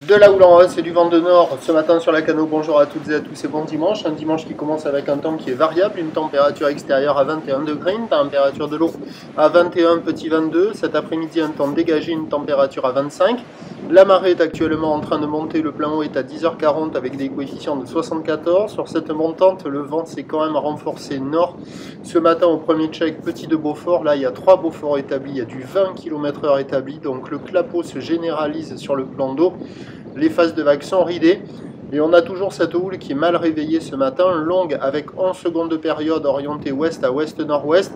De la houle en hausse et du vent de nord ce matin sur la Cano. Bonjour à toutes et à tous et bon dimanche. Un dimanche qui commence avec un temps qui est variable, une température extérieure à 21 degrés, une température de l'eau à 21, petit 22. Cet après-midi, un temps dégagé, une température à 25. La marée est actuellement en train de monter, le plein haut est à 10h40 avec des coefficients de 74. Sur cette montante, le vent s'est quand même renforcé nord. Ce matin au premier check, petit de Beaufort, là il y a 3 Beauforts établis, il y a du 20 km/h établi, donc le clapot se généralise sur le plan d'eau. Les phases de vague sont ridées et on a toujours cette houle qui est mal réveillée ce matin, longue avec 11 secondes de période orientée ouest à ouest-nord-ouest,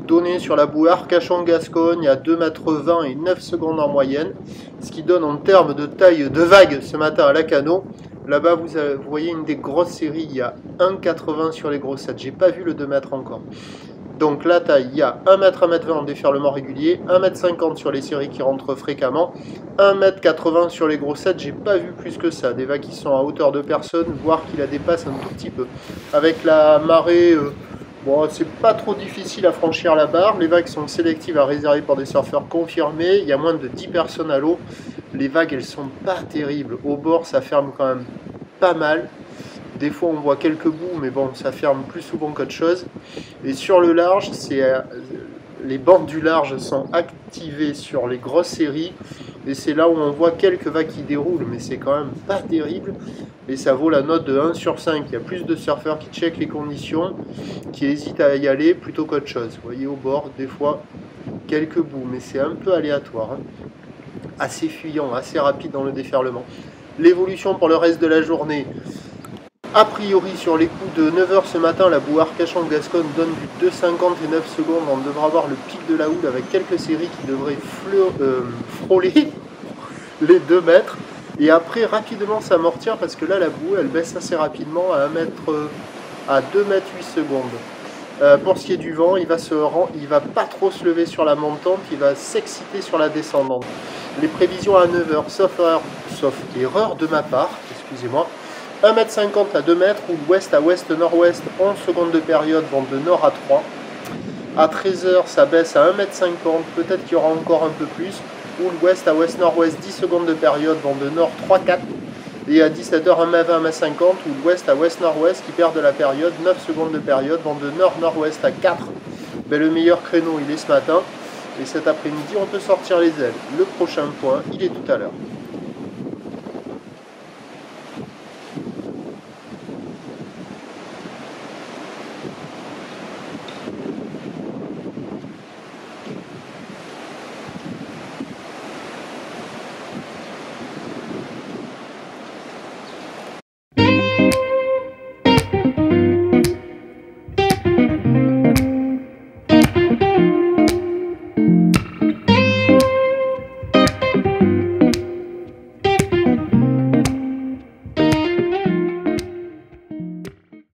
donnée sur la bouée Arcachon-Gascogne à 2,20 m et 9 secondes en moyenne, ce qui donne en termes de taille de vague ce matin à la Cano. Là-bas, vous voyez une des grosses séries, il y a 1,80 m sur les grossettes, j'ai pas vu le 2 m encore. Donc la taille, il y a 1 m, 1 m 20 en déferlement régulier, 1 m 50 sur les séries qui rentrent fréquemment, 1 m 80 sur les grossettes, j'ai pas vu plus que ça, des vagues qui sont à hauteur de personne, voire qui la dépassent un tout petit peu. Avec la marée, bon, c'est pas trop difficile à franchir la barre, les vagues sont sélectives à réserver pour des surfeurs confirmés, il y a moins de 10 personnes à l'eau, les vagues elles sont pas terribles, au bord ça ferme quand même pas mal. Des fois on voit quelques bouts, mais bon, ça ferme plus souvent qu'autre chose. Et sur le large, les bandes du large sont activées sur les grosses séries. Et c'est là où on voit quelques vagues qui déroulent, mais c'est quand même pas terrible. Et ça vaut la note de 1 sur 5. Il y a plus de surfeurs qui checkent les conditions, qui hésitent à y aller plutôt qu'autre chose. Vous voyez au bord, des fois, quelques bouts, mais c'est un peu aléatoire. Hein. Assez fuyant, assez rapide dans le déferlement. L'évolution pour le reste de la journée. A priori, sur les coups de 9h ce matin, la bouée Arcachon-Gascogne donne du 2,50 et 9 secondes. On devra avoir le pic de la houle avec quelques séries qui devraient frôler les 2 mètres. Et après, rapidement s'amortir parce que là, la bouée, elle baisse assez rapidement à 2 mètres 8 secondes. Pour ce qui est du vent, il va pas trop se lever sur la montante, il va s'exciter sur la descendante. Les prévisions à 9h, sauf erreur de ma part, excusez-moi, 1 m 50 à 2 mètres, ou ouest à ouest-nord-ouest, 11 secondes de période, vent de nord à 3. À 13h, ça baisse à 1 m 50, peut-être qu'il y aura encore un peu plus. Ou l'ouest à ouest-nord-ouest, 10 secondes de période, vent de nord 3-4. Et à 17h, 1 m 20, 1 m 50, ou l'ouest à ouest-nord-ouest, qui perd de la période, 9 secondes de période, vent de nord-nord-ouest à 4. Mais le meilleur créneau, il est ce matin. Et cet après-midi, on peut sortir les ailes. Le prochain point, il est tout à l'heure.